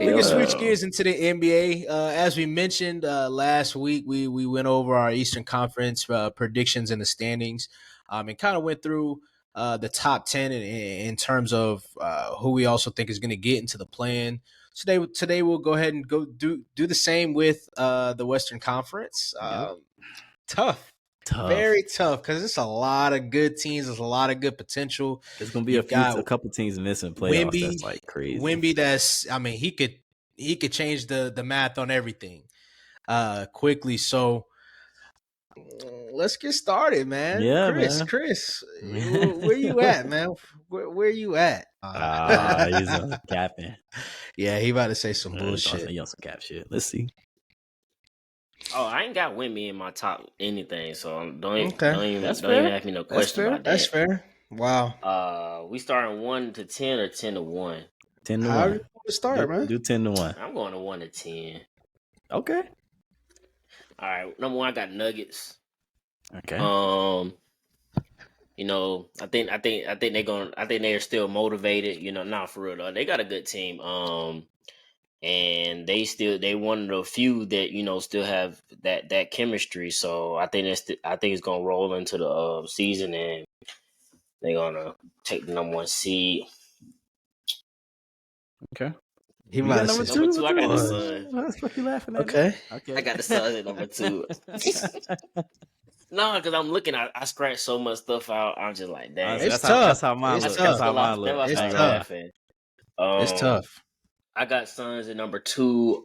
We can switch Hell gears into the NBA. As we mentioned last week, we went over our Eastern Conference predictions and the standings, and kind of went through the top 10 in terms of who we also think is going to get into the plan. Today we'll go ahead and go do the same with the Western Conference. Yep. Tough, very tough, because it's a lot of good teams. There's a lot of good potential. There's gonna be You've got a couple teams missing playoffs. Wimby, That's like crazy. Wimby. I mean, he could change the math on everything quickly. So let's get started, man. Yeah, Chris, man. where you at, man? Where you at? He's capping. Yeah, he about to say some He's bullshit. on some cap shit. Let's see. Oh, I ain't got Wimby in my top anything, so don't even ask me no question about that. That's fair. Wow. We starting 1 to 10 or 10 to 1? 10 to How 1. you want to start, man? Do 10 to 1. I'm going to 1 to 10. Okay. All right. Number 1, I got Nuggets. Okay. You know, I think they're still motivated. You know, not for real though. They got a good team. And they one of the few that, you know, still have that chemistry. So I think it's gonna roll into the season, and they're gonna take the number 1 seed. Okay. He might number 2. I got the Suns. What the fuck you laughing at? Okay. I got the Suns at number 2. No, because I'm looking. I scratched so much stuff out. I'm just like, dang. It's tough. That's how mine looks. That's how mine looks. It's tough. It's tough. I got Suns at number 2.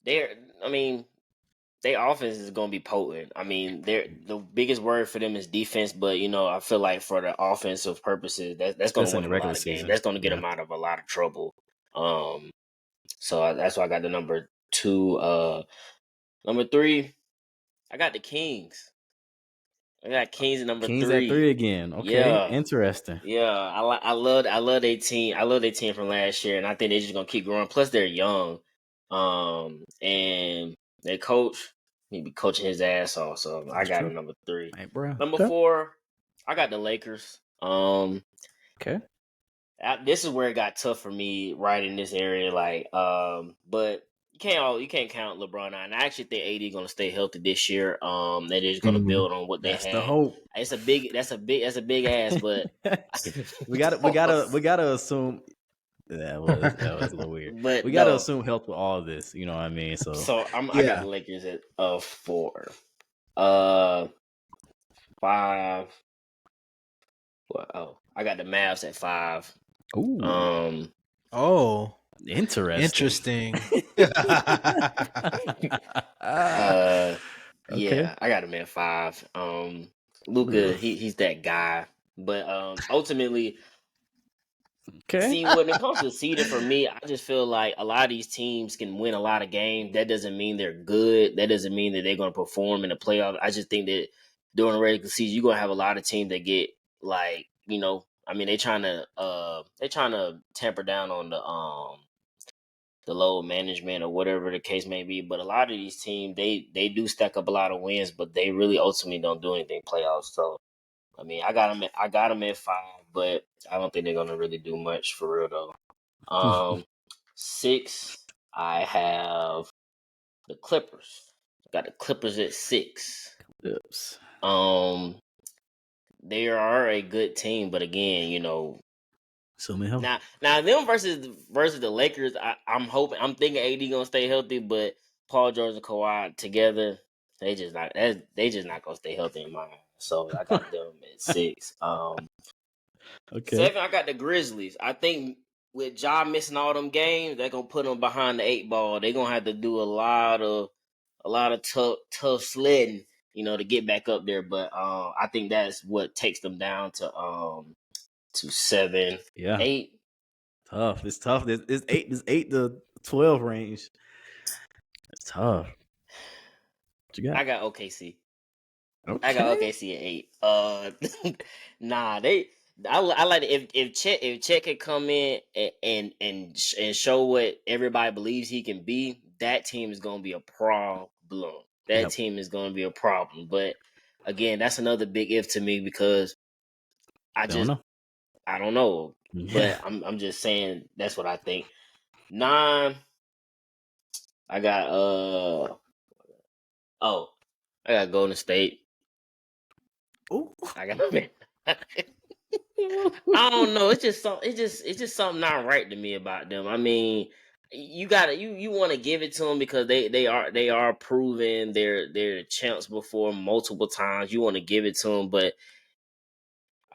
Their offense is gonna be potent. I mean, the biggest word for them is defense, but you know, I feel like for the offensive purposes, that's gonna win a lot of games. That's gonna get them out of a lot of trouble. So that's why I got the number 2. Number 3, I got the Kings. I got Kings at number 3. Kings at 3 again. Okay, yeah. Interesting. Yeah, I love their team. I love their team from last year, and I think they're just gonna keep growing. Plus, they're young, and their coach, he be coaching his ass off. So I got him number 3. Hey, bro. Number 4, I got the Lakers. Okay. This is where it got tough for me, right in this area. Like, but you can't count LeBron out. And I actually think AD gonna stay healthy this year. They're just gonna build on what they had. That's the hope. That's a big ass, but we gotta assume that was a little weird. But we gotta assume health with all of this. You know what I mean? So I got the Lakers at 4. 5. Well, I got the Mavs at 5. Ooh. Interesting. Yeah, I got him at 5. Luka, he's that guy. But ultimately, see, when it comes to seeding for me, I just feel like a lot of these teams can win a lot of games. That doesn't mean they're good. That doesn't mean that they're going to perform in the playoffs. I just think that during the regular season, you're going to have a lot of teams that get, like, you know, I mean, they're trying to tamper down on the load management or whatever the case may be. But a lot of these teams, they do stack up a lot of wins, but they really ultimately don't do anything playoffs. So, I mean, I got them at 5, but I don't think they're gonna really do much for real though. 6, I have the Clippers. Got the Clippers at 6. Oops. They are a good team, but again, you know, now them versus the Lakers, I'm thinking AD gonna stay healthy, but Paul George and Kawhi together, they just not gonna stay healthy in my eyes. So I got them at 6. Okay. 7, I got the Grizzlies. I think with Ja missing all them games, they're gonna put them behind the 8 ball. They're gonna have to do a lot of tough sledding, you know, to get back up there. But I think that's what takes them down to 7, 8. Tough. It's tough. It's 8 to 12 range. It's tough. What you got? I got OKC. Okay. I got OKC at 8. Nah, I like it. If Chet can come in and show what everybody believes he can be, that team is gonna be a problem. That team is gonna be a problem. But again, that's another big if to me because I don't know. But I'm just saying that's what I think. 9, I got I got Golden State. Ooh. I got I don't know. It's just something not right to me about them. I mean, you want to give it to them because they are proven they're champs before multiple times. You want to give it to them, but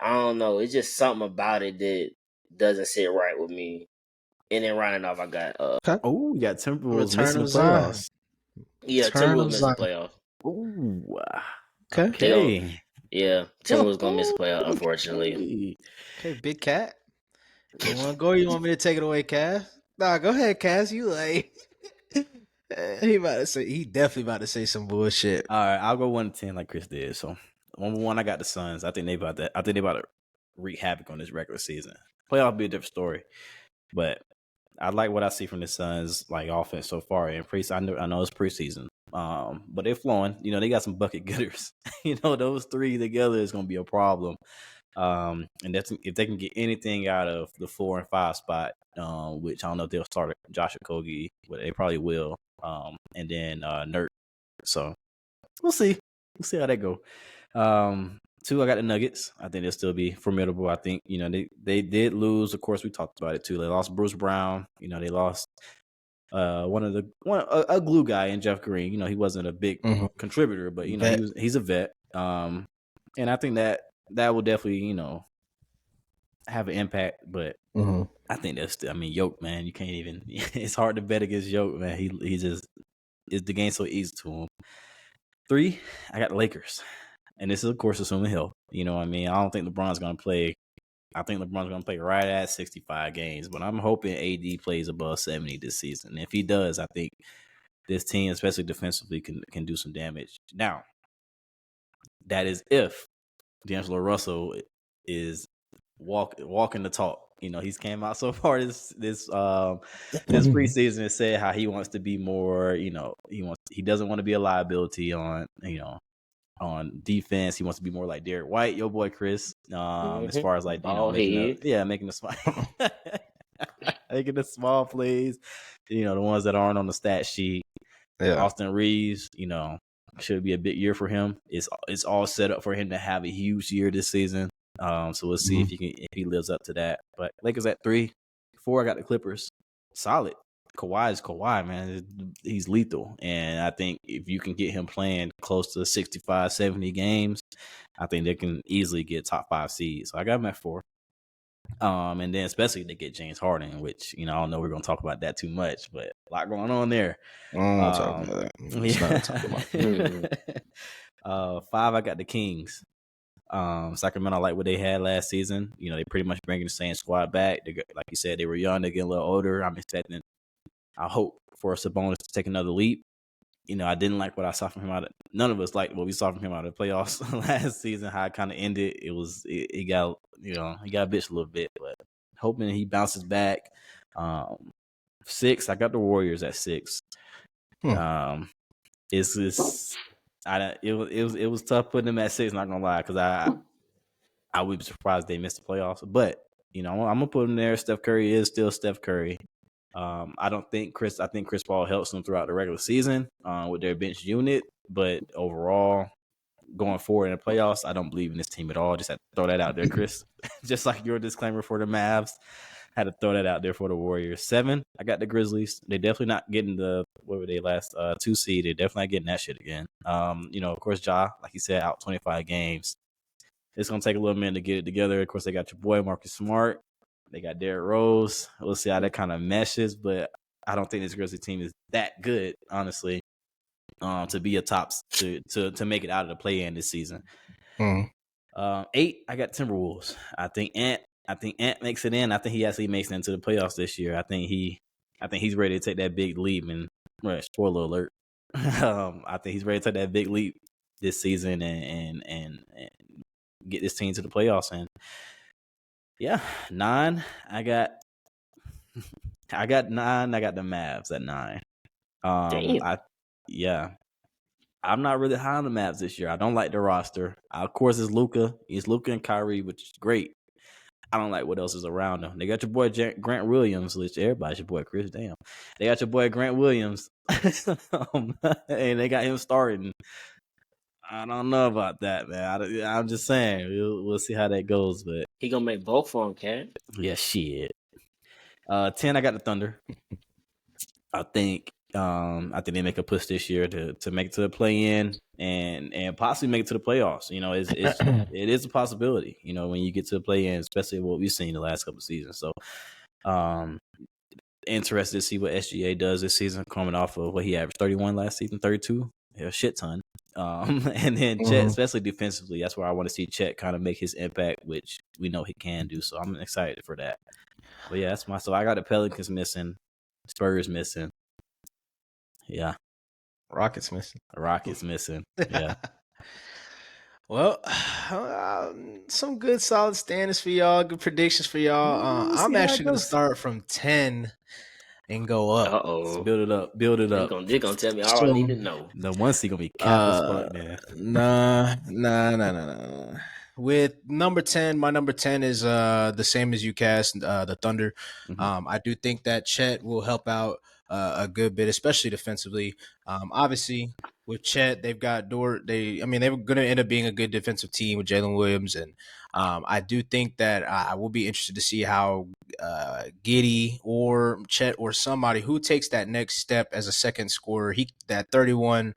I don't know. It's just something about it that doesn't sit right with me. And then rounding off, I got you got Timberwolves Return missing the of Zion. playoffs. Yeah, Timberwolves missing the playoffs. Ooh. Okay. Yeah, Timberwolves gonna miss the playoff, unfortunately. Okay, Big Cat. You want to go? Or you want me to take it away, Cass? Nah, go ahead, Cass. You like he definitely about to say some bullshit. All right, I'll go 1 to 10 like Chris did. So 1-1, I got the Suns. I think they about to wreak havoc on this regular season. Playoff will be a different story, but I like what I see from the Suns like offense so far. And I know it's preseason, but they're flowing. You know, they got some bucket getters. You know, those three together is going to be a problem. And that's if they can get anything out of the 4 and 5 spot, which I don't know if they'll start Josh Okogie, but they probably will. And then Nurt. So we'll see. We'll see how that go. 2, I got the Nuggets. I think they'll still be formidable. I think, you know, they did lose. Of course, we talked about it too. They lost Bruce Brown. You know, they lost a glue guy in Jeff Green. You know, he wasn't a big contributor, but you know, he's a vet. And I think that will definitely, you know, have an impact. But I think that's still, I mean, Yoke, man, you can't even. It's hard to bet against Yoke, man. He just is the game so easy to him. 3, I got the Lakers. And this is, of course, assuming health. You know what I mean? I don't think LeBron's going to play. I think LeBron's going to play right at 65 games. But I'm hoping AD plays above 70 this season. And if he does, I think this team, especially defensively, can do some damage. Now, that is if D'Angelo Russell is walking the talk. You know, he's came out so far this preseason and said how he wants to be more, you know, he doesn't want to be a liability on, you know, on defense. He wants to be more like Derek White, your boy Chris. As far as like, you know, making the small plays, you know, the ones that aren't on the stat sheet. Yeah. Austin Reeves, you know, should be a big year for him. It's all set up for him to have a huge year this season. So we'll see if he lives up to that. But Lakers at 3, 4, I got the Clippers. Solid. Kawhi is Kawhi, man. He's lethal. And I think if you can get him playing close to 65, 70 games, I think they can easily get top 5 seeds. So I got him at 4. And then especially they get James Harden, which, you know, I don't know we're going to talk about that too much, but a lot going on there. I don't want to talk about that. It's not talk about 5, I got the Kings. Sacramento, I like what they had last season. You know, they pretty much bringing the same squad back. Like you said, they were young. They're getting a little older. I hope for Sabonis to take another leap. You know, I didn't like what I saw from him none of us liked what we saw from him out of the playoffs last season, how it kind of ended. He got bitched a little bit, but hoping he bounces back. 6, I got the Warriors at 6. It was tough putting them at 6, not gonna lie, because I would be surprised they missed the playoffs. But, you know, I'm gonna put them there. Steph Curry is still Steph Curry. I think Chris Paul helps them throughout the regular season with their bench unit, but overall, going forward in the playoffs, I don't believe in this team at all. Just had to throw that out there, Chris. Just like your disclaimer for the Mavs, had to throw that out there for the Warriors. 7, I got the Grizzlies. They're definitely not getting what were they last 2 seed? They're definitely not getting that shit again. You know, of course, Ja, like you said, out 25 games. It's gonna take a little minute to get it together. Of course, they got your boy Marcus Smart. They got Derrick Rose. We'll see how that kind of meshes, but I don't think this Grizzlies team is that good, honestly, to be a top to make it out of the play-in this season. 8, I got Timberwolves. I think Ant makes it in. I think he actually makes it into the playoffs this year. I think he's ready to take that big leap. And spoiler alert, I think he's ready to take that big leap this season and get this team to the playoffs. And yeah, 9. I got 9. I got the Mavs at 9. I'm not really high on the Mavs this year. I don't like the roster. Of course, it's Luka. It's Luka and Kyrie, which is great. I don't like what else is around them. They got your boy Grant Williams, which everybody's your boy Chris. Damn, they got your boy Grant Williams, and they got him starting. I don't know about that, man. I'm just saying we'll see how that goes, but he gonna make both for him, Ken. Yeah, shit. 10, I got the Thunder. I think they make a push this year to make it to the play-in and possibly make it to the playoffs. You know, it is a possibility. You know, when you get to the play-in, especially what we've seen the last couple of seasons. So, interested to see what SGA does this season, coming off of what he averaged 31 last season, 32, a shit ton. And then Chet, especially defensively, that's where I want to see Chet kind of make his impact, which we know he can do. So I'm excited for that. But yeah, that's so I got the Pelicans missing, Spurs missing. Yeah. Rockets missing. Yeah. Well, some good solid standings for y'all, good predictions for y'all. I'm actually going to start from 10 and go up. Uh-oh. Build it up. They're gonna tell me all I need to know. The one seed gonna be cap as fuck, man. Nah. With number 10, my number 10 is the same as you cast, the Thunder. Mm-hmm. I do think that Chet will help out a good bit, especially defensively. Obviously, with Chet, they've got Dort. They were going to end up being a good defensive team with Jalen Williams, and I do think that I will be interested to see how Giddey or Chet or somebody who takes that next step as a second scorer. That 31,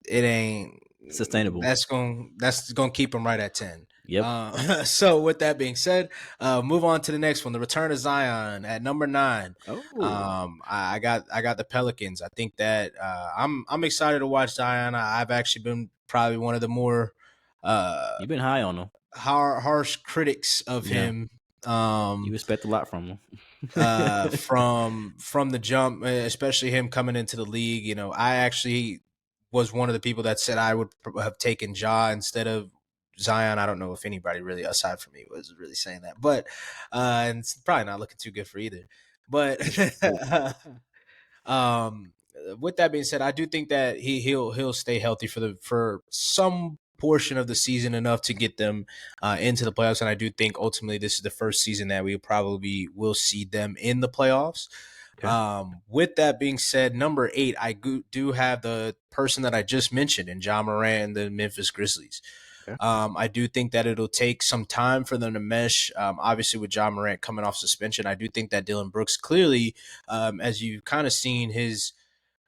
it ain't sustainable. That's gonna keep him right at 10. Yep. So with that being said, move on to the next one. The return of Zion at number 9. I got the Pelicans. I think that I'm excited to watch Zion. I've actually been probably one of the more you've been high on him, harsh critics of him. You expect a lot from him. From the jump, especially him coming into the league. You know, I actually was one of the people that said I would have taken Ja instead of Zion. I don't know if anybody really aside from me was really saying that, but and it's probably not looking too good for either. But with that being said, I do think that he'll stay healthy for some portion of the season, enough to get them into the playoffs. And I do think ultimately this is the first season that we probably will see them in the playoffs. Okay. With that being said, number 8, I do have the person that I just mentioned in Ja Morant and the Memphis Grizzlies. Okay. I do think that it'll take some time for them to mesh. Obviously, with Ja Morant coming off suspension, I do think that Dillon Brooks clearly, as you've kind of seen his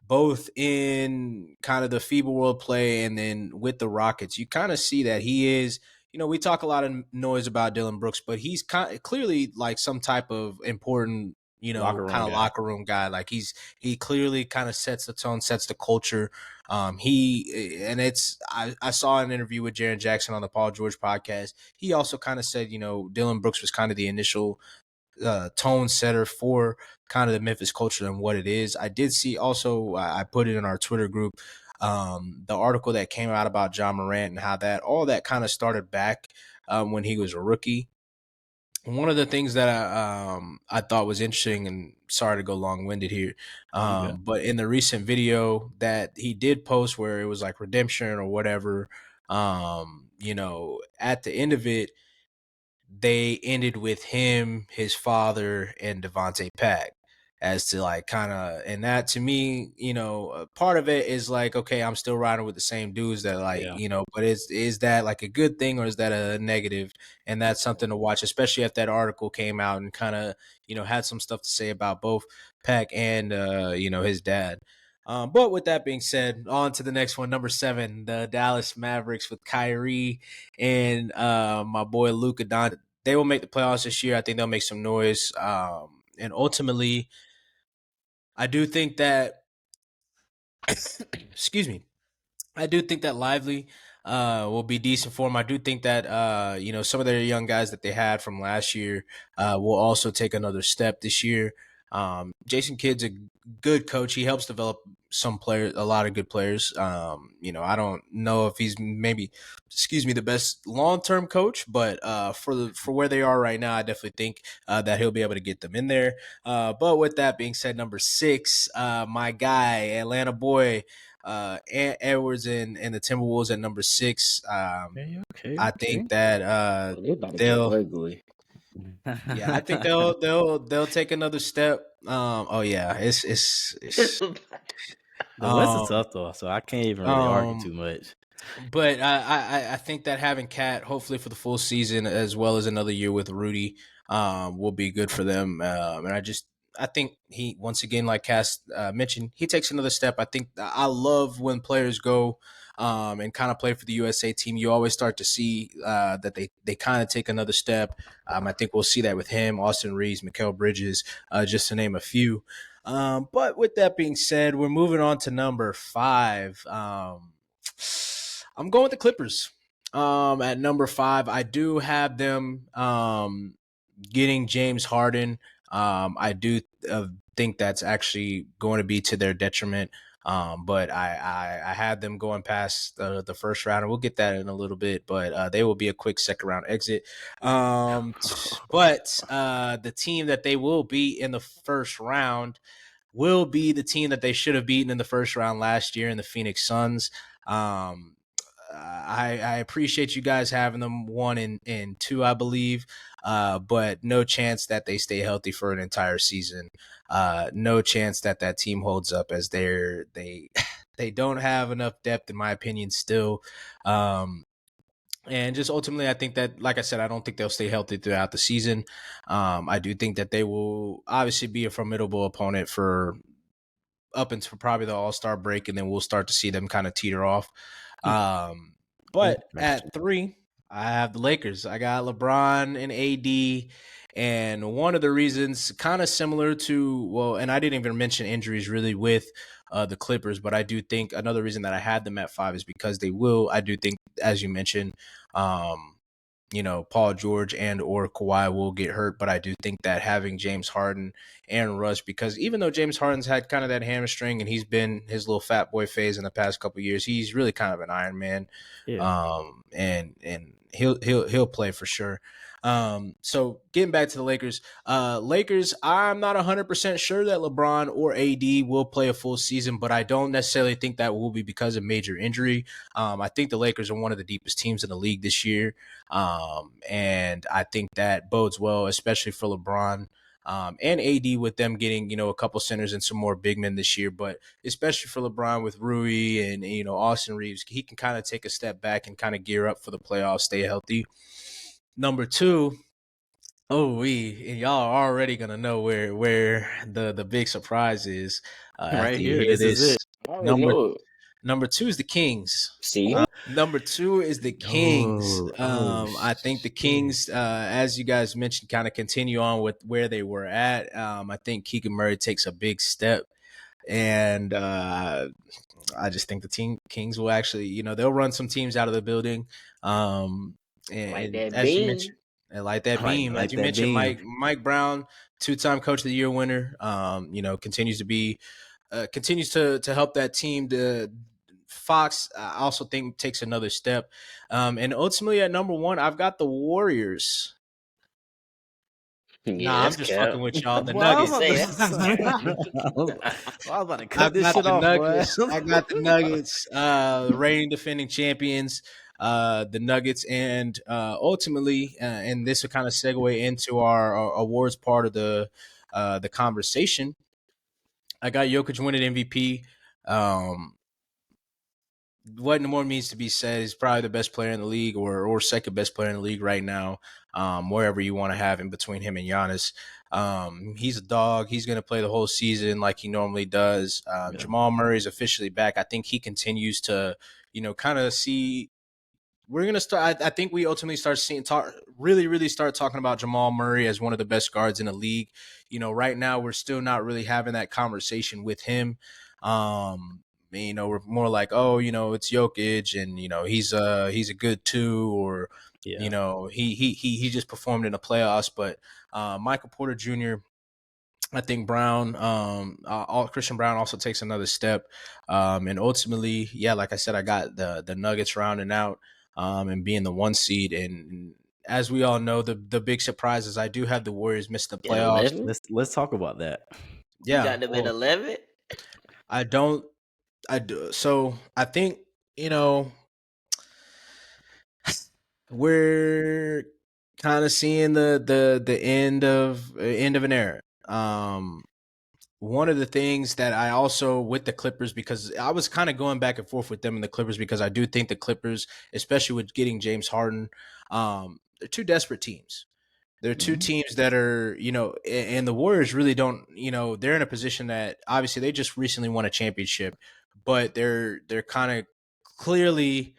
both in kind of the FIBA World play and then with the Rockets, you kind of see that he is, you know, we talk a lot of noise about Dillon Brooks, but he's kind of clearly like some type of important, you know, locker room guy. Like he clearly kind of sets the tone, sets the culture. I saw an interview with Jaren Jackson on the Paul George podcast. He also kind of said, you know, Dillon Brooks was kind of the initial tone setter for kind of the Memphis culture and what it is. I did see also, I put it in our Twitter group, the article that came out about Ja Morant and how all that kind of started back when he was a rookie. One of the things that I thought was interesting, and sorry to go long-winded here, but in the recent video that he did post where it was like redemption or whatever, you know, at the end of it, they ended with him, his father, and Devontae Pack as to like kind of, and that to me, you know, part of it is like, okay, I'm still riding with the same dudes that like, you know, but is that like a good thing or is that a negative? And that's something to watch, especially if that article came out and kind of, you know, had some stuff to say about both Pack and, you know, his dad. But with that being said, on to the next one, number 7, the Dallas Mavericks with Kyrie and my boy Luka Doncic. They will make the playoffs this year. I think they'll make some noise. And ultimately, I do think that, excuse me, I do think that Lively will be decent for them. I do think that, you know, some of their young guys that they had from last year will also take another step this year. Jason Kidd's a good coach. He helps develop some players, a lot of good players. You know, I don't know if he's maybe, the best long-term coach, but for where they are right now, I definitely think that he'll be able to get them in there. But with that being said, number 6, my guy, Atlanta boy, Edwards and the Timberwolves at number 6. Okay. I think that They're about to get they'll ugly. yeah, I think they'll take another step. Oh yeah, it's The West is um tough though, so I can't even really argue um too much. but I think that having Cat hopefully for the full season as well as another year with Rudy will be good for them. And I think he once again, like Cass mentioned, he takes another step. I think I love when players go and kind of play for the USA team. You always start to see that they kind of take another step. I think we'll see that with him, Austin Reeves, Mikal Bridges, just to name a few. But with that being said, we're moving on to number 5. I'm going with the Clippers. At number 5, I do have them getting James Harden. I do think that's actually going to be to their detriment. But I had them going past the first round, and we'll get that in a little bit. But they will be a quick second round exit. But the team that they will beat in the first round will be the team that they should have beaten in the first round last year in the Phoenix Suns. I appreciate you guys having them 1 and 2, I believe, but no chance that they stay healthy for an entire season. No chance that team holds up as they don't have enough depth, in my opinion, still. And just ultimately, I think that, like I said, I don't think they'll stay healthy throughout the season. I do think that they will obviously be a formidable opponent for up until probably the All-Star break, and then we'll start to see them kind of teeter off. But at 3, I have the Lakers. I got LeBron and AD, and one of the reasons kind of similar to, and I didn't even mention injuries really with the Clippers, but I do think another reason that I had them at 5 is because I do think, as you mentioned, Paul George and or Kawhi will get hurt, but I do think that having James Harden and Russ, because even though James Harden's had kind of that hamstring and he's been his little fat boy phase in the past couple of years, he's really kind of an Iron Man. Yeah. And he'll play for sure. So getting back to the Lakers, I'm not 100% sure that LeBron or AD will play a full season, but I don't necessarily think that will be because of major injury. I think the Lakers are one of the deepest teams in the league this year. And I think that bodes well, especially for LeBron and AD with them getting, a couple centers and some more big men this year, but especially for LeBron with Rui and, Austin Reeves, he can kind of take a step back and kind of gear up for the playoffs, stay healthy. Number 2, and y'all are already gonna know where the big surprise is Right after you here, hear this is this. it. I already know it. Number 2 is the Kings. See? Number 2 is the Kings. I think the Kings, as you guys mentioned, kind of continue on with where they were at. I think Keegan Murray takes a big step, and I just think the Kings will actually, they'll run some teams out of the building. Like And that as you beam. mentioned, like that beam, as Like you that mentioned, beam. Mike Brown, 2-time Coach of the Year winner. Continues to be continues to help that team. Fox, I also think, takes another step. And ultimately at number 1, I've got the Warriors. Yeah, Nah, I'm that's just cap. fucking with y'all. The Well, I was Nuggets. about Say to, that's cap. I was about to cut I've this got shit the off, boy. Nuggets. I got the Nuggets, reigning defending champions. The Nuggets, and ultimately, and this will kind of segue into our awards part of the conversation. I got Jokic winning MVP. What more needs to be said? He's probably the best player in the league, or second best player in the league right now. Wherever you want to have him between him and Giannis. He's a dog. He's going to play the whole season like he normally does. Yeah. Jamal Murray is officially back. I think he continues to, kind of see. We're going to start. I think we ultimately start really start talking about Jamal Murray as one of the best guards in the league. Right now we're still not really having that conversation with him. We're more like, it's Jokic, and he's a good 2, or Yeah. he just performed in the playoffs. But Michael Porter Jr., I think Christian Brown also takes another step, and ultimately, yeah, like I said, I got the Nuggets rounding out and being the 1 seed, and as we all know, the big surprise is I do have the Warriors miss the At playoffs. 11? Let's talk about that. You Yeah, got them at well, 11? I don't. I do. So I think we're kind of seeing the end of an era. One of the things that I also with the Clippers, because I was kind of going back and forth with them and the Clippers, because I do think the Clippers, especially with getting James Harden, they're two desperate teams. They're two teams that are, and the Warriors really don't, they're in a position that obviously they just recently won a championship, but they're kind of clearly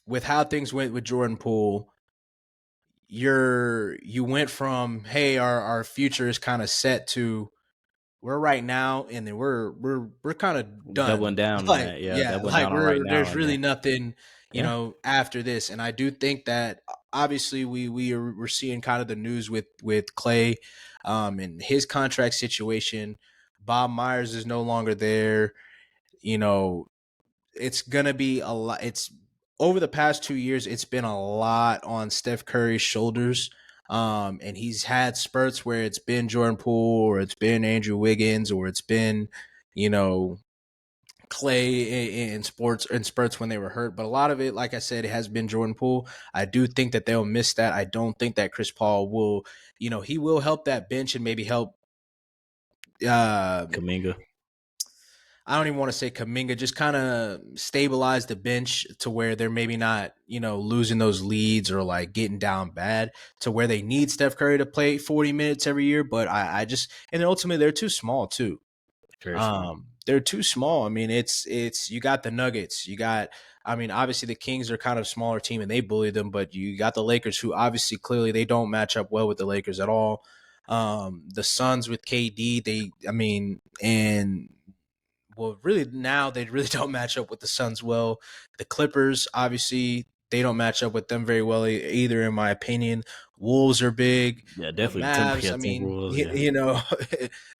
with how things went with Jordan Poole. You went from, hey, our future is kind of set, to we're right now, and then we're kind of Doubling done. down on Like, that. Yeah, yeah, doubling like down on right now. there's And really nothing, yeah, after this. And I do think that obviously we're seeing kind of the news with Clay, and his contract situation. Bob Myers is no longer there. You know, it's gonna be a lot. It's over the past 2 years, it's been a lot on Steph Curry's shoulders. And he's had spurts where it's been Jordan Poole, or it's been Andrew Wiggins, or it's been, you know, Clay in spurts when they were hurt. But a lot of it, like I said, it has been Jordan Poole. I do think that they'll miss that. I don't think that Chris Paul will, he will help that bench and maybe help Kaminga. I don't even want to say Kaminga, just kind of stabilize the bench to where they're maybe not, losing those leads or like getting down bad to where they need Steph Curry to play 40 minutes every year. But I just, and ultimately they're too small too. Very small. They're too small. I mean, it's, you got the Nuggets, obviously the Kings are kind of a smaller team and they bully them, but you got the Lakers, who obviously clearly they don't match up well with the Lakers at all. The Suns with KD, and well, really now they really don't match up with the Suns well. The Clippers, obviously, they don't match up with them very well either, in my opinion. Wolves are big. Yeah, The definitely. Mavs, Timberwolves. Yeah.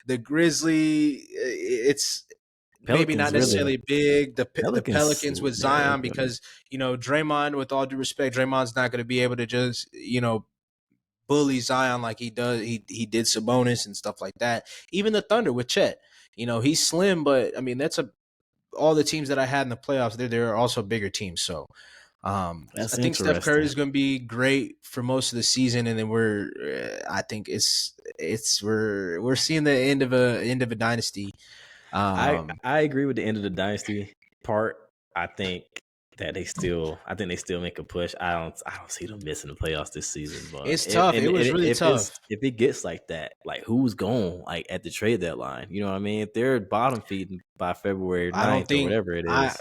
the Grizzly, it's maybe not Pelicans really. necessarily big. The Pelicans. Pelicans with Yeah. Zion, because Draymond, with all due respect, Draymond's not going to be able to just bully Zion like he does. He did Sabonis and stuff like that. Even the Thunder with Chet. He's slim, but that's all the teams that I had in the playoffs. They're also bigger teams. So That's I think Steph Curry interesting. is going to be great for most of the season, and then I think we're seeing the end of a dynasty. I agree with the end of the dynasty part. I think they still make a push. I don't see them missing the playoffs this season. But It's tough. It was really tough. If it gets like that, like who's going like at the trade deadline? You know what I mean? If they're bottom feeding by February 9th I don't or think whatever it is.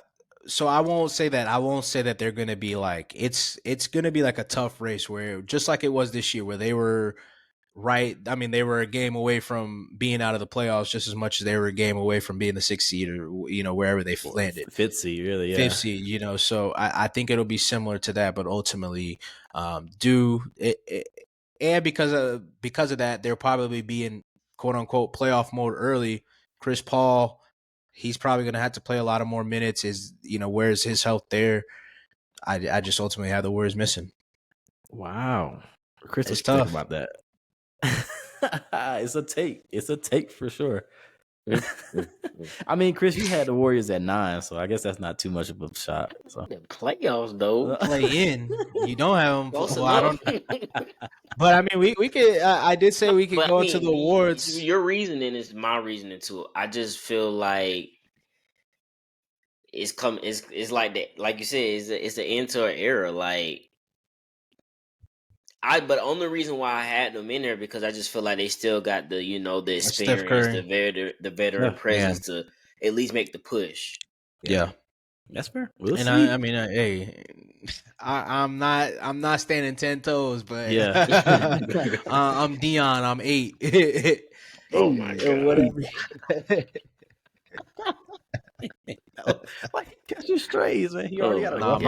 So I won't say that. I won't say that they're going to be like it's going to be like a tough race, where just like it was this year, where they were right. They were a game away from being out of the playoffs just as much as they were a game away from being the sixth seed, or wherever they landed. Fifth seed, really, yeah. Fifth seed, so I think it'll be similar to that, but ultimately, do it, and because of that, they'll probably be in quote unquote playoff mode early. Chris Paul, he's probably going to have to play a lot of more minutes. Where's his health there? I just ultimately have the Warriors missing. Wow, Chris, what It's you think tough. about that? It's a take. It's a take for sure. Chris, you had the Warriors at 9, so I guess that's not too much of a shot. So The playoffs, though. Play in. You don't have them. Close Well, I enough. don't. But we could. I did say we could But go into the awards. Your reasoning is my reasoning too. I just feel like it's like that. Like you said, it's an end to an era. Like but only reason why I had them in there because I just feel like they still got the the Steph experience, Curry. the veteran presence to at least make the push. Yeah. That's fair. We'll And see. hey, I'm not standing 10 toes, but Yeah. I'm Dion. I'm 8. Oh my God. Whatever. Like catch your strays, man. He already got a rough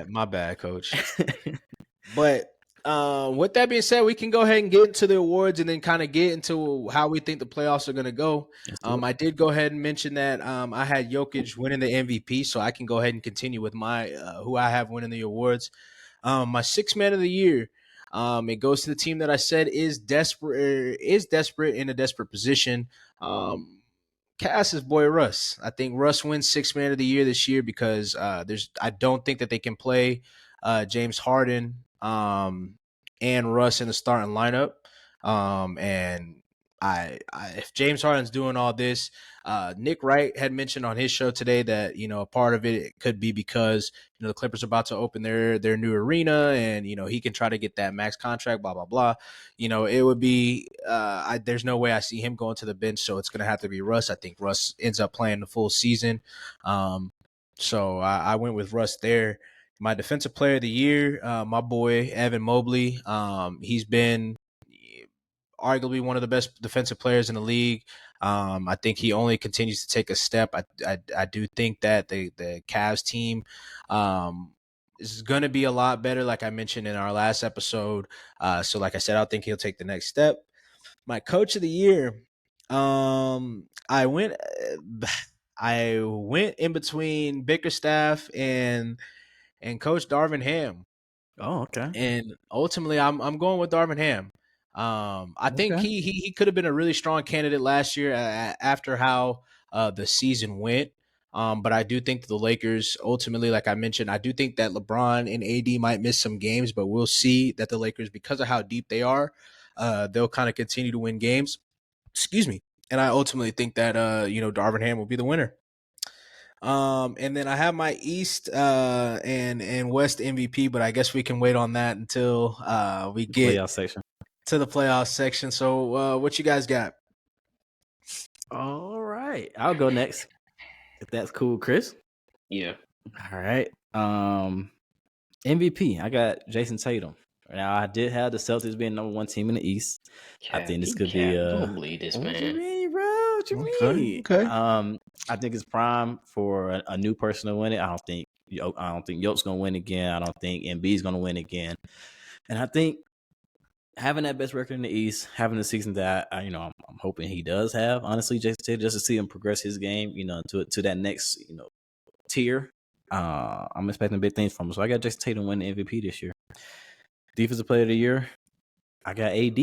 my bad, coach. But with that being said, we can go ahead and get into the awards and then kind of get into how we think the playoffs are going to go. I did go ahead and mention that I had Jokic winning the MVP, so I can go ahead and continue with my who I have winning the awards. My sixth man of the year, it goes to the team that I said is desperate in a desperate position. Cass's boy Russ. I think Russ wins Sixth Man of the Year this year because I don't think that they can play James Harden and Russ in the starting lineup. And if James Harden's doing all this, Nick Wright had mentioned on his show today that a part of it could be because the Clippers are about to open their new arena, and he can try to get that max contract. Blah blah blah. It would be. There's no way I see him going to the bench, so it's going to have to be Russ. I think Russ ends up playing the full season. So I went with Russ there. My defensive player of the year, my boy Evan Mobley. He's been arguably one of the best defensive players in the league. I think he only continues to take a step. I do think that the Cavs team is going to be a lot better, like I mentioned in our last episode. So like I said, I think he'll take the next step. My coach of the year, I went in between Bickerstaff and Coach Darvin Ham. Oh, okay. And ultimately, I'm going with Darvin Ham. I think he could have been a really strong candidate last year after how the season went. But I do think the Lakers ultimately, like I mentioned, I do think that LeBron and AD might miss some games, but we'll see that the Lakers, because of how deep they are, they'll kind of continue to win games. Excuse me. And I ultimately think that Darvin Ham will be the winner. And then I have my East and West MVP, but I guess we can wait on that until we get playoff section. To the playoff section. So what you guys got? All right. I'll go next. If that's cool, Chris. Yeah. All right. MVP. I got Jason Tatum. Now I did have the Celtics being number one team in the East. I think this could be don't believe this, man. What you mean, bro? What you mean? Okay. I think it's prime for a new person to win it. I don't think Yoke's gonna win again. I don't think Embiid's gonna win again. And I think having that best record in the East, having the season that I'm hoping he does have, honestly, Jason Tatum, just to see him progress his game, to that next tier. I'm expecting big things from him. So I got Jason Tatum win the MVP this year. Defensive Player of the Year, I got AD.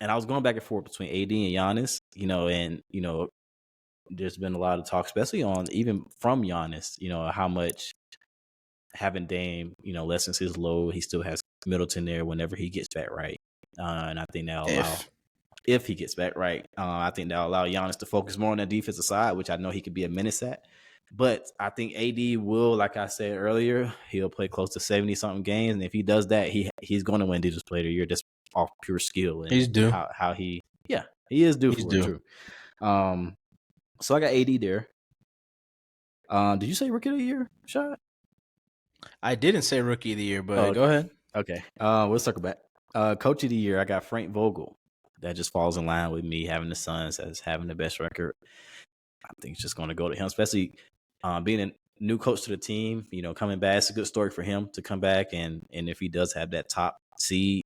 And I was going back and forth between AD and Giannis, there's been a lot of talk, especially even from Giannis, how much having Dame, lessens his load. He still has Middleton there whenever he gets back right. And I think that'll allow, if he gets back right, I think that'll allow Giannis to focus more on the defensive side, which I know he could be a menace at. But I think AD will, like I said earlier, he'll play close to 70-something games. And if he does that, he's going to win Defensive Player of the Year just off pure skill. And he's due. How he is due for it, true. So I got AD there. Did you say Rookie of the Year, Shot? I didn't say Rookie of the Year, but go ahead. Okay. We'll circle back. Coach of the Year, I got Frank Vogel. That just falls in line with me having the Suns as having the best record. I think it's just going to go to him, especially being a new coach to the team, coming back. It's a good story for him to come back. And if he does have that top seed,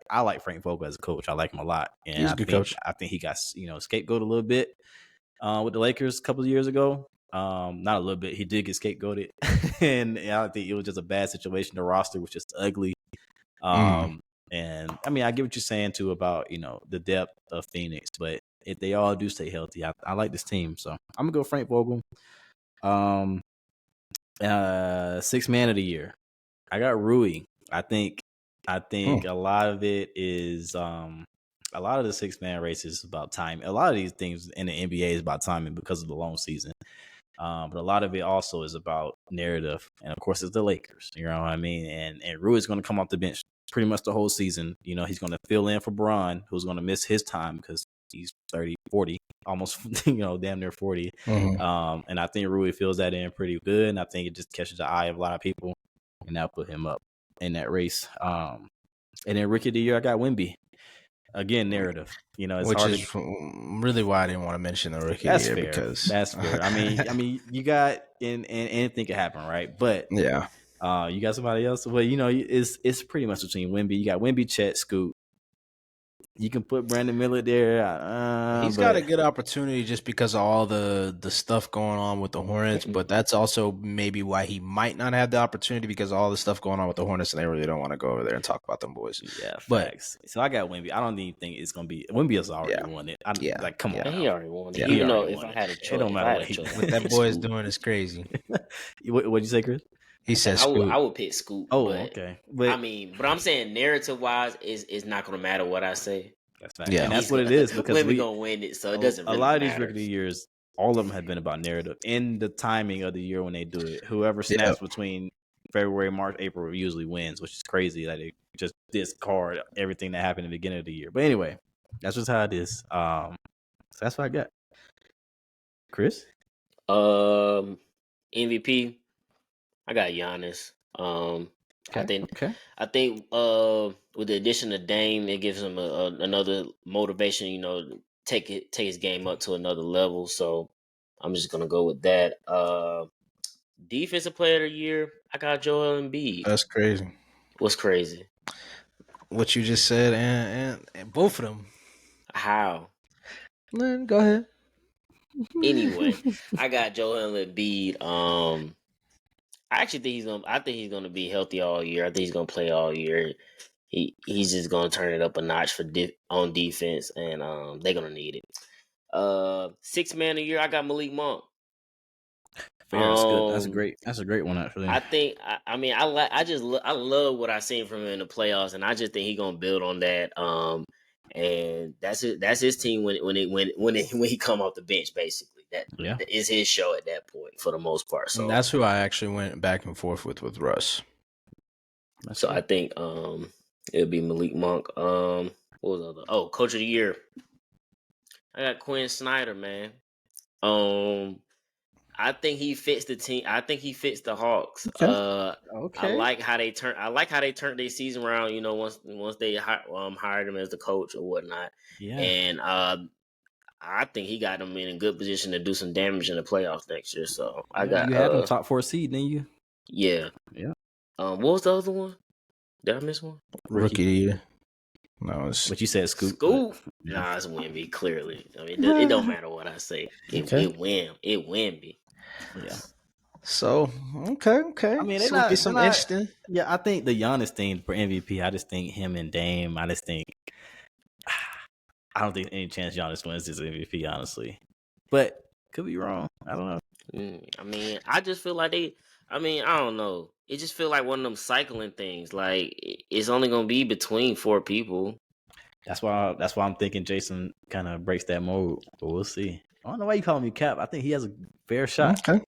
I like Frank Vogel as a coach. I like him a lot. And he's a good coach. I think he got, scapegoated a little bit with the Lakers a couple of years ago. Not a little bit. He did get scapegoated. And I think it was just a bad situation. The roster was just ugly. And I mean, I get what you're saying too about, the depth of Phoenix, but if they all do stay healthy, I like this team. So I'm gonna go Frank Vogel. 6th Man of the Year, I got Rui. I think a lot of it is a lot of the 6-man race is about time. A lot of these things in the NBA is about timing because of the long season. But a lot of it also is about narrative. And of course, it's the Lakers. You know what I mean? And Rui is going to come off the bench pretty much the whole season. He's going to fill in for Bron, who's going to miss his time because he's 30, 40, almost, damn near 40. Mm-hmm. And I think Rui fills that in pretty good. And I think it just catches the eye of a lot of people. And that'll put him up in that race. And then Rookie of the Year, I got Wemby. Again, narrative. It's which hard is really why I didn't want to mention the Rookie of the Year. Because that's fair. I mean, you got and anything can happen, right? But yeah, you got somebody else. Well, it's pretty much between Wemby. You got Wemby, Chet, Scoot, You can put Brandon Miller there. He's got a good opportunity just because of all the stuff going on with the Hornets, but that's also maybe why he might not have the opportunity because of all the stuff going on with the Hornets, and they really don't want to go over there and talk about them boys. Yeah, facts. So I got Wemby. I don't even think it's gonna be. Wemby has already won it. Like, come on, he already won it. Yeah, Even though if I had a choice, it don't matter what that boy is doing is crazy. What'd you say, Chris? He said I would pick Scoop. Oh, okay. But I'm saying narrative wise is not gonna matter what I say. That's fact. Yeah, and that's what it is because we're gonna win it, so it doesn't. Really a lot of matter. these rookie years, all of them have been about narrative and the timing of the year when they do it. Whoever snaps between February, March, April usually wins, which is crazy that they just discard everything that happened in the beginning of the year. But anyway, that's just how it is. So that's what I got. Chris, MVP, I got Giannis. I think with the addition of Dame, it gives him another motivation. You know, take his game up to another level. So I'm just gonna go with that. Defensive Player of the Year, I got Joel Embiid. That's crazy. What's crazy? What you just said, and both of them. How? Go ahead. Anyway, I got Joel Embiid. I actually think he's gonna be healthy all year. I think he's gonna play all year. He's just gonna turn it up a notch on defense, and they're gonna need it. Sixth man of the year, I got Malik Monk. Fair, that's good. That's a great one actually. I think I love what I've seen from him in the playoffs, and I just think he's gonna build on that. And that's his team when he come off the bench, basically. That is his show at that point for the most part. So and that's who I actually went back and forth with Russ. So I think it'll be Malik Monk. What was the other? Oh, Coach of the Year. I got Quinn Snyder, man. I think he fits the team. I think he fits the Hawks. Okay. I like how they turned their season around. You know, once they hired him as the coach or whatnot. Yeah. And I think he got them in a good position to do some damage in the playoffs next year. So I got you had them top 4 seed, didn't you? Yeah. Yeah. What was the other one? Did I miss one? Rookie year. No, but you said Scoop. Nah, it's Wemby, clearly. I mean, it don't matter what I say. It Wemby. Yeah. So okay. I mean, it's gonna be some interesting. Yeah, I think the Giannis thing for MVP. I just think him and Dame. I just think I don't think any chance Giannis wins this MVP, honestly. But could be wrong. I don't know. I mean, I just feel like I don't know. It just feel like one of them cycling things. Like it's only gonna be between 4 people. That's why I'm thinking Jason kind of breaks that mold. But we'll see. I don't know why you calling me Cap. I think he has a fair shot. Okay.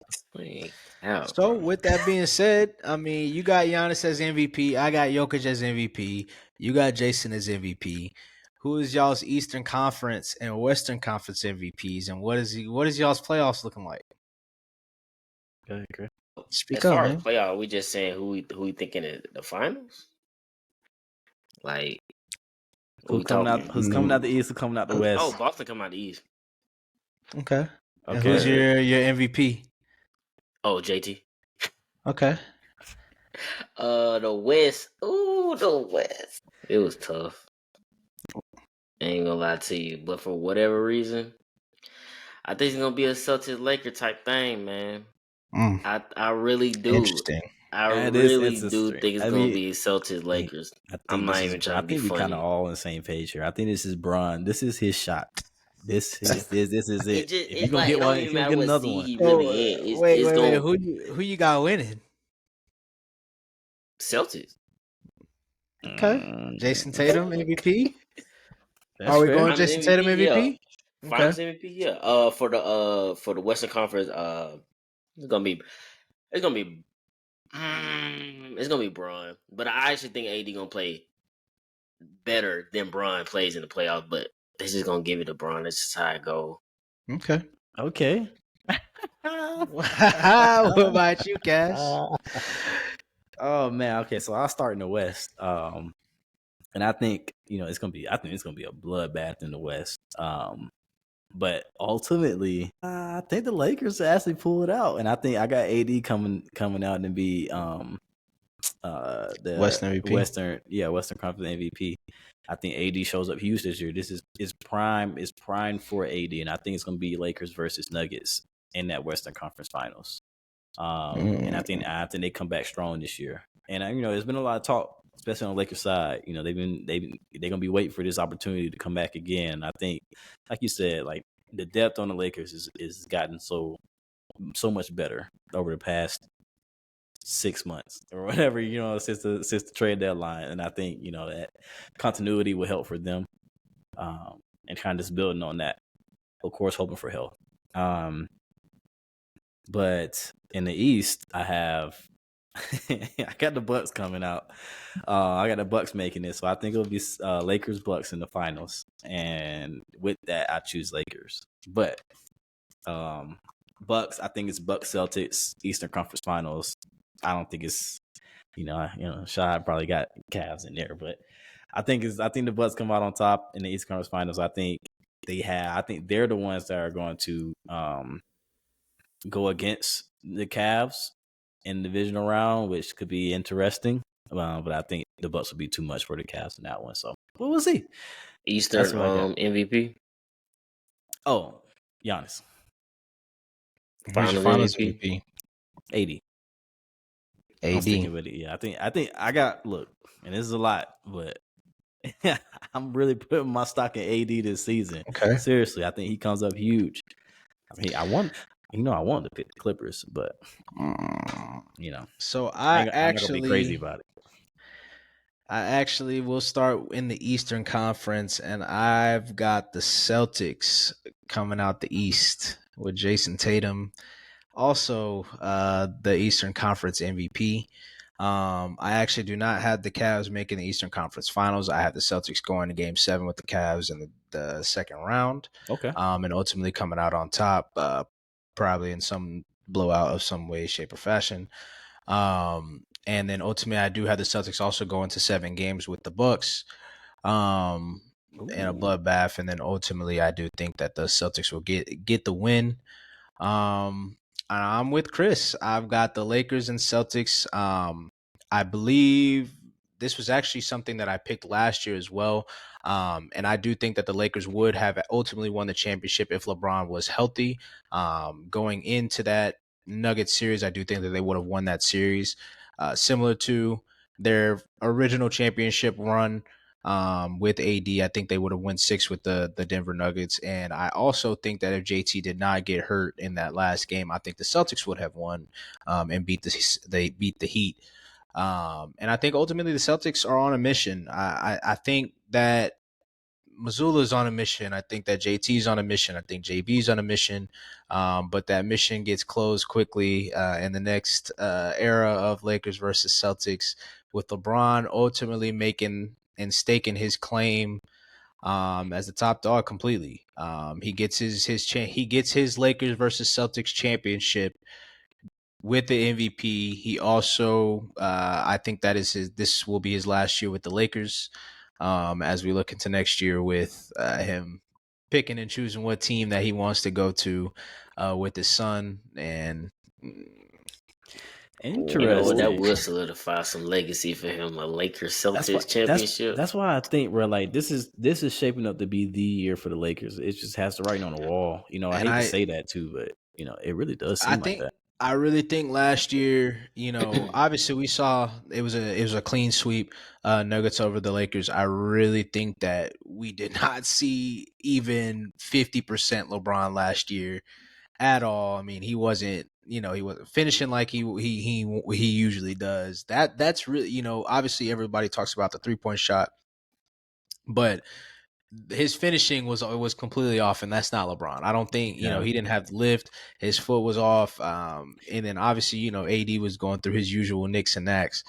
So with that being said, I mean, you got Giannis as MVP. I got Jokic as MVP. You got Jason as MVP. Who is y'all's Eastern Conference and Western Conference MVPs, and what is y'all's playoffs looking like? Go ahead, Chris. Speak up, man. As far as playoff, we just saying who we thinking in the finals? Like who's coming out the East? Who's coming out the West? Oh, Boston coming out the East. Okay. And who's your MVP? Oh, JT. Okay. The West. Ooh, the West. It was tough. Ain't gonna lie to you, but for whatever reason, I think it's gonna be a Celtics Laker type thing, man. I really do. Interesting. I really do think it's gonna be Celtics Lakers. I'm not even trying to be funny. I think we kind of all on the same page here. I think this is Bron. This is his shot. This is it. If you gonna get one, you gonna get another one. Wait. Who you got winning? Celtics. Okay. Jason Tatum MVP. Are we going Jason Tatum MVP? Yeah. Finals MVP, yeah. For the Western Conference, it's gonna be Bron. But I actually think AD gonna play better than Bron plays in the playoffs. But they're just gonna give it to Bron. That's just how it go. Okay. What about you, Cash? Oh man. Okay, so I'll start in the West. And I think it's gonna be a bloodbath in the West. But ultimately, I think the Lakers actually pull it out, and I think I got AD coming out and be the Western MVP. Western Conference MVP. I think AD shows up huge this year. This is prime for AD, and I think it's going to be Lakers versus Nuggets in that Western Conference Finals. And I think they come back strong this year. And there's been a lot of talk, especially on the Lakers side. They're gonna be waiting for this opportunity to come back again. I think, like you said, like the depth on the Lakers is gotten so much better over the past 6 months or whatever, since the trade deadline. And I think that continuity will help for them, and kind of just building on that. Of course, hoping for health. But in the East, I have I got the Bucks coming out. I got the Bucks making it, so I think it'll be Lakers Bucks in the finals. And with that, I choose Lakers. But Bucks, I think it's Bucks Celtics Eastern Conference Finals. I don't think it's Shad probably got Cavs in there, but I think the Bucks come out on top in the Eastern Conference Finals. I think they're the ones that are going to go against the Cavs in the divisional round, which could be interesting. But I think the Bucks will be too much for the Cavs in that one. So we'll see. Eastern MVP. Oh, Giannis. Finals MVP. 80. I'm sticking with it. Yeah, I think I got look, and this is a lot, but I'm really putting my stock in AD this season. Okay. Seriously, I think he comes up huge. I mean, I wanted to pick the Clippers, but So I'm not gonna be crazy about it. I actually will start in the Eastern Conference, and I've got the Celtics coming out the East with Jason Tatum. Also, the Eastern Conference MVP. I actually do not have the Cavs making the Eastern Conference Finals. I have the Celtics going to Game 7 with the Cavs in the second round. Okay. And ultimately coming out on top, probably in some blowout of some way, shape, or fashion. And then ultimately, I do have the Celtics also going to 7 games with the Bucks, in a bloodbath. And then ultimately, I do think that the Celtics will get the win. I'm with Chris. I've got the Lakers and Celtics. I believe this was actually something that I picked last year as well. And I do think that the Lakers would have ultimately won the championship if LeBron was healthy. Going into that Nuggets series, I do think that they would have won that series. Similar to their original championship run with AD, I think they would have won 6 with the Denver Nuggets. And I also think that if JT did not get hurt in that last game, I think the Celtics would have won and beat the Heat. And I think ultimately the Celtics are on a mission. I think that Missoula's on a mission. I think that JT's on a mission. I think JB's on a mission. But that mission gets closed quickly in the next era of Lakers versus Celtics, with LeBron ultimately making and staking his claim as the top dog completely. He gets his Lakers versus Celtics championship with the MVP. He also, I think that this will be his last year with the Lakers. As we look into next year with him picking and choosing what team that he wants to go to with his son. And interesting. That would solidify some legacy for him, a Lakers Celtics championship. That's why I think we're like, this is shaping up to be the year for the Lakers. It just has the writing on the wall. I hate to say that too, but it really does seem like that. I really think last year, obviously we saw it was a clean sweep, Nuggets over the Lakers. I really think that we did not see even 50% LeBron last year at all. I mean, he wasn't finishing like he usually does. That's really, obviously everybody talks about the 3-point shot, but his finishing was completely off, and that's not LeBron. I don't think, he didn't have the lift. His foot was off. And then obviously, AD was going through his usual nicks and knacks.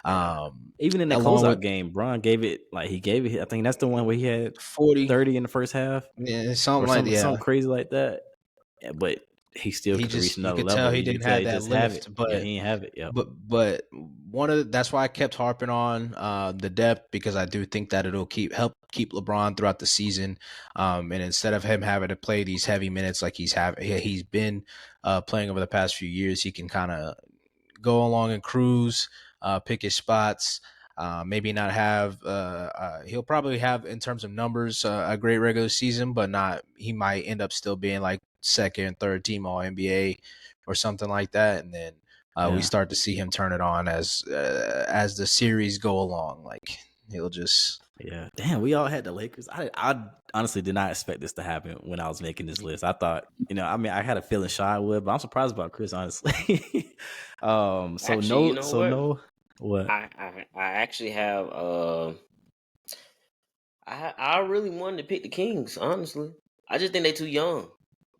Even in the closeout game, Bron gave it, I think that's the one where he had 30 in the first half. Yeah, something crazy like that. Yeah, but he still could reach another level. Tell he didn't have that lift, but he didn't have it. Yeah. But that's why I kept harping on the depth, because I do think that it'll help keep LeBron throughout the season. And instead of him having to play these heavy minutes like he's been playing over the past few years, he can kind of go along and cruise pick his spots. Maybe not have. He'll probably have in terms of numbers a great regular season, but not. He might end up still being like second, third team All NBA or something like that, and then we start to see him turn it on as the series go along. Like he'll just. Yeah, damn. We all had the Lakers. I honestly did not expect this to happen when I was making this list. I thought, I had a feeling Sean would, but I'm surprised about Chris, honestly. Actually, what? I actually have I really wanted to pick the Kings, honestly. I just think they're too young.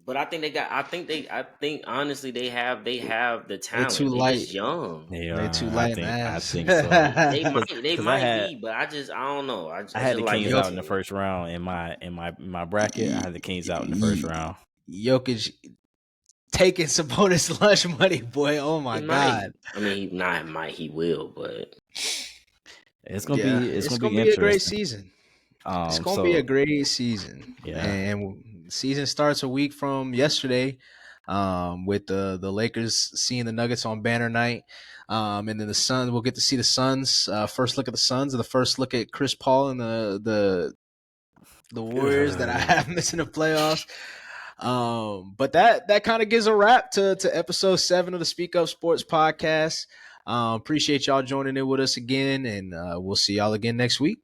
But I think honestly they have the talent. too They light. just young. They're too light. I think so. They might be, but I don't know. I had the like Kings out in the first round in my bracket. I had the Kings out in the first round. Jokic taking Sabonis lunch money, boy. Oh my God. I mean, he will, but it's gonna be a great season. It's gonna be a great season. Yeah, and season starts a week from yesterday, with the Lakers seeing the Nuggets on banner night, and then the Suns. We'll get to see the Suns. First look at the Suns, and the first look at Chris Paul and the Warriors that I have missing the playoffs. But that kind of gives a wrap to episode 7 of the Speak Up Sports podcast. Appreciate y'all joining in with us again, and we'll see y'all again next week.